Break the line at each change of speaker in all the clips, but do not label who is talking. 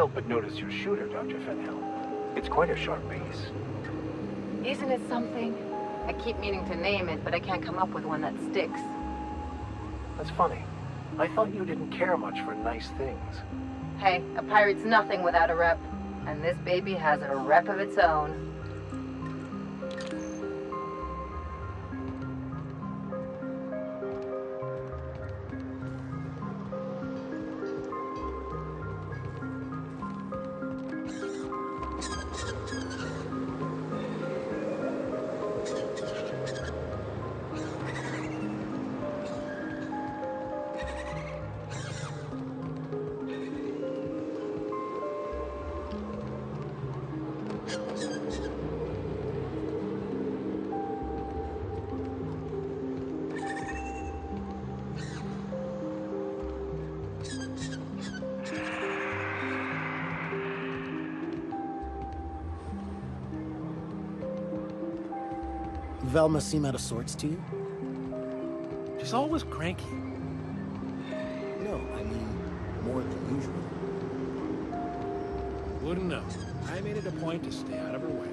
help but notice your shooter, Dr. Fenhill. It's quite a sharp piece.
Isn't it something? I keep meaning to name it, but I can't come up with one that sticks.
That's funny. I thought you didn't care much for nice things.
Hey, a pirate's nothing without a rep. And this baby has a rep of its own.
Velma seem out of sorts to you?
She's always cranky.
No, I mean, more than usual.
Wouldn't know. I made it a point to stay out of her way.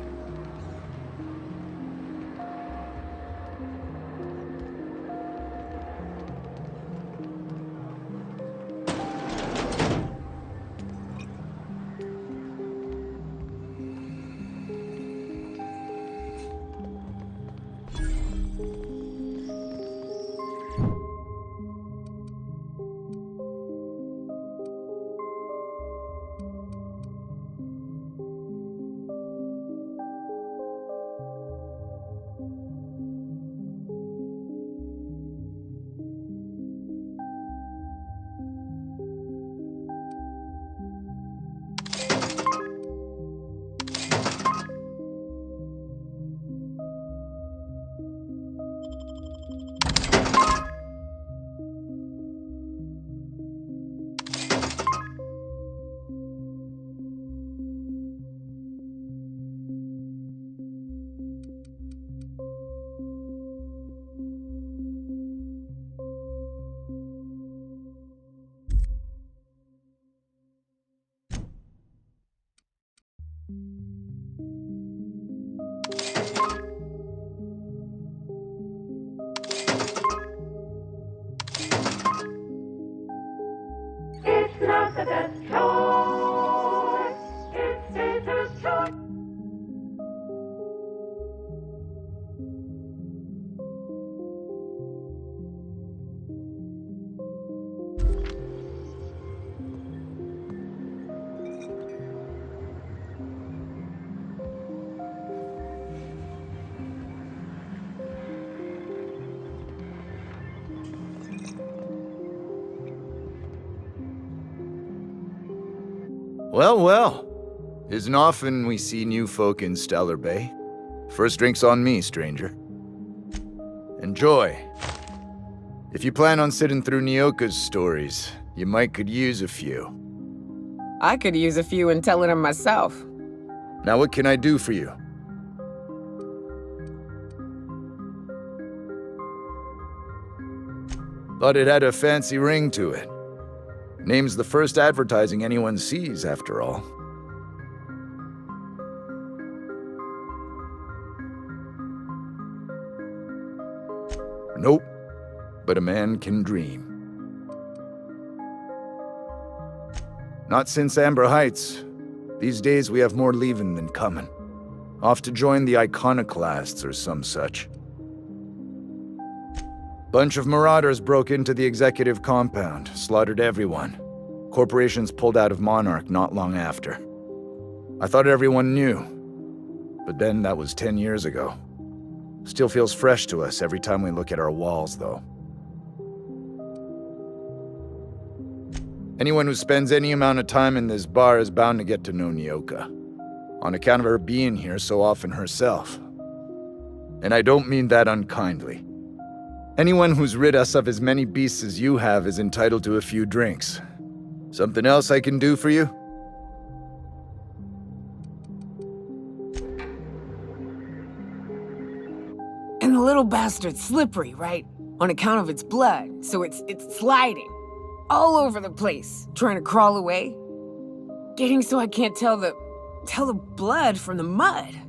It's not the best choice. It's Satan's choice.
Well, well. Isn't often we see new folk in Stellar Bay. First drink's on me, stranger. Enjoy. If you plan on sitting through Nyoka's stories, you might could use a few.
I could use a few and telling them myself.
Now what can I do for you? Thought it had a fancy ring to it. Name's the first advertising anyone sees, after all. Nope, but a man can dream. Not since Amber Heights. These days we have more leaving than coming. Off to join the Iconoclasts or some such. Bunch of marauders broke into the executive compound, slaughtered everyone. Corporations pulled out of Monarch not long after. I thought everyone knew, but then that was 10 years ago. Still feels fresh to us every time we look at our walls, though. Anyone who spends any amount of time in this bar is bound to get to know Nyoka, on account of her being here so often herself. And I don't mean that unkindly. Anyone who's rid us of as many beasts as you have is entitled to a few drinks. Something else I can do for you?
And the little bastard's slippery, right? On account of its blood, so it's sliding. All over the place, trying to crawl away. getting so I can't tell the blood from the mud.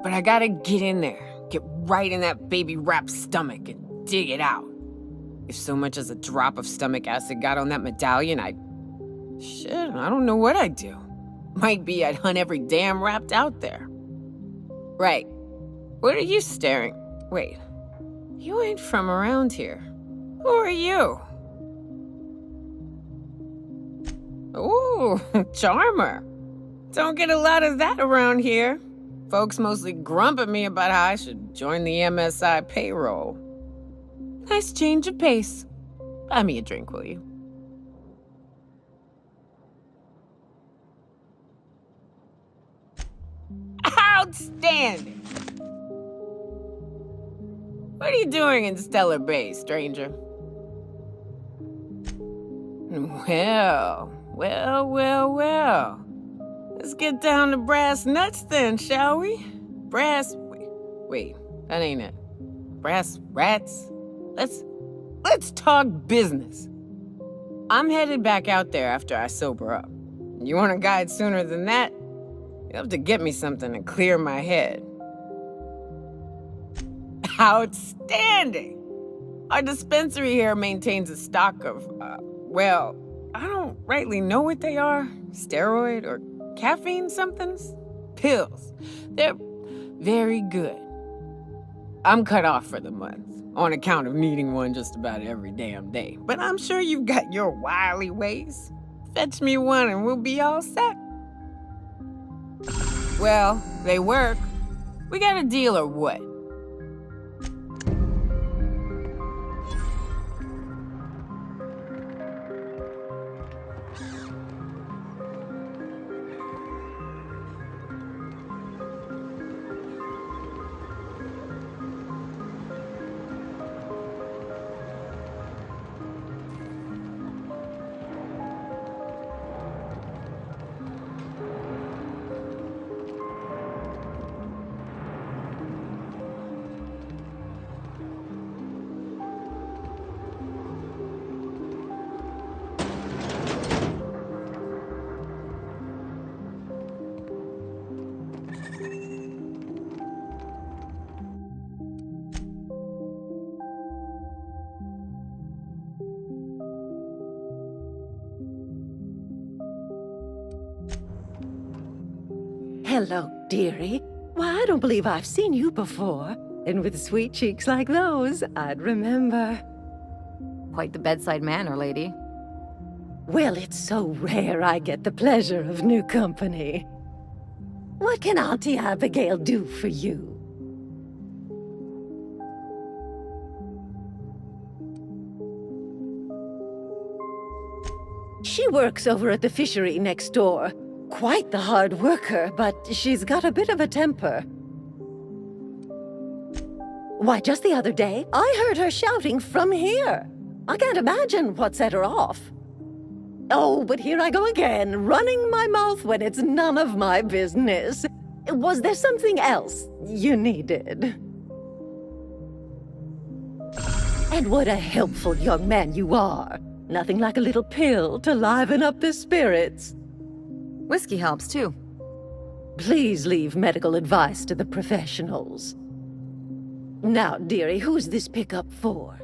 But I gotta get in there, get right in that baby rap's stomach and dig it out. If so much as a drop of stomach acid got on that medallion, I don't know what I'd do. Might be I'd hunt every damn Rapt out there. Right. What are you staring? Wait. You ain't from around here. Who are you? Ooh, charmer. Don't get a lot of that around here. Folks mostly grump at me about how I should join the MSI payroll. Nice change of pace. Buy me a drink, will you? Outstanding! What are you doing in Stellar Bay, stranger? Well. Let's get down to brass nuts then, shall we? Wait, that ain't it. Brass rats? Let's talk business. I'm headed back out there after I sober up. You want a guide sooner than that? You have to get me something to clear my head. Outstanding! Our dispensary here maintains a stock of, I don't rightly know what they are. Steroid or caffeine somethings? Pills. They're very good. I'm cut off for the month, on account of needing one just about every damn day. But I'm sure you've got your wily ways. Fetch me one and we'll be all set. Well, they work. We got a deal or what?
Hello, dearie. Why, I don't believe I've seen you before. And with sweet cheeks like those, I'd remember.
Quite the bedside manner, lady.
Well, it's so rare I get the pleasure of new company. What can Auntie Abigail do for you? She works over at the fishery next door. Quite the hard worker, but she's got a bit of a temper. Why, just the other day, I heard her shouting from here. I can't imagine what set her off. Oh, but here I go again, running my mouth when it's none of my business. Was there something else you needed? And what a helpful young man you are. Nothing like a little pill to liven up the spirits.
Whiskey helps, too.
Please leave medical advice to the professionals. Now, dearie, who's this pickup for?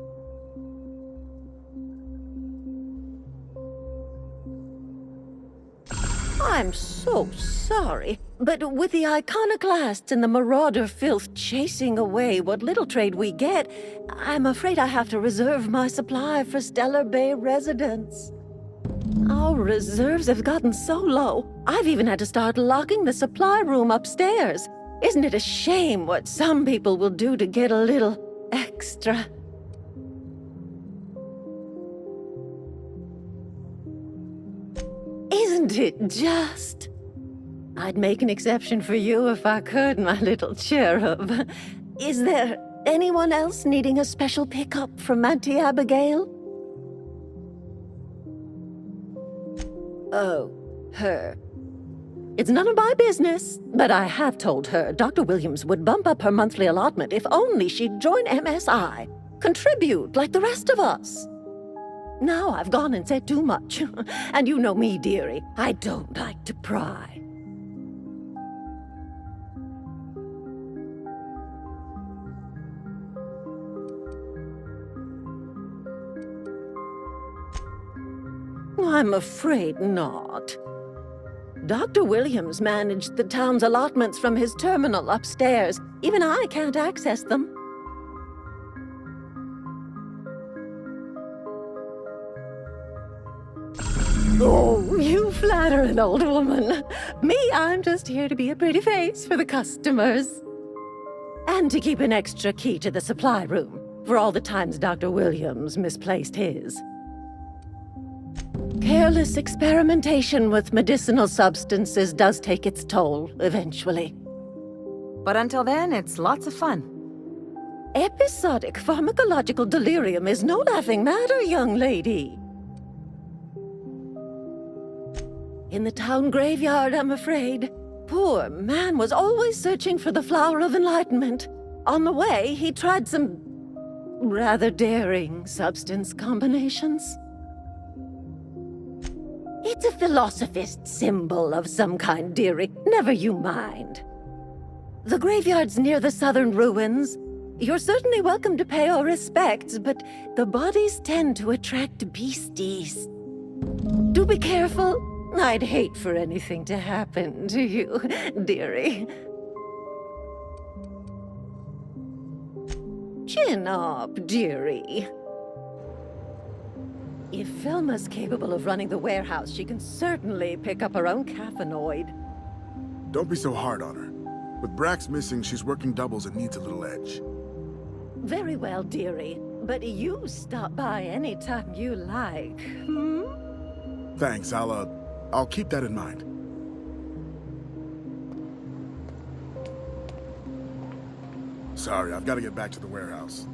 I'm so sorry, but with the iconoclasts and the marauder filth chasing away what little trade we get, I'm afraid I have to reserve my supply for Stellar Bay residents. Our reserves have gotten so low, I've even had to start locking the supply room upstairs. Isn't it a shame what some people will do to get a little extra? Isn't it just? I'd make an exception for you if I could, my little cherub. Is there anyone else needing a special pickup from Auntie Abigail? Oh, her. It's none of my business, but I have told her Dr. Williams would bump up her monthly allotment if only she'd join MSI. Contribute like the rest of us. Now I've gone and said too much. And you know me, dearie. I don't like to pry. I'm afraid not. Dr. Williams managed the town's allotments from his terminal upstairs. Even I can't access them. Oh, you flatter an old woman. Me, I'm just here to be a pretty face for the customers. And to keep an extra key to the supply room, for all the times Dr. Williams misplaced his. Careless experimentation with medicinal substances does take its toll, eventually.
But until then, it's lots of fun.
Episodic pharmacological delirium is no laughing matter, young lady. In the town graveyard, I'm afraid. Poor man was always searching for the flower of enlightenment. On the way, he tried some rather daring substance combinations. It's a philosophist symbol of some kind, dearie. Never you mind. The graveyard's near the southern ruins. You're certainly welcome to pay our respects, but the bodies tend to attract beasties. Do be careful. I'd hate for anything to happen to you, dearie. Chin up, dearie. If Velma's capable of running the warehouse, she can certainly pick up her own caffeinoid.
Don't be so hard on her. With Brax missing, she's working doubles and needs a little edge.
Very well, dearie. But you stop by any time you like, hmm?
Thanks, I'll keep that in mind. Sorry, I've got to get back to the warehouse.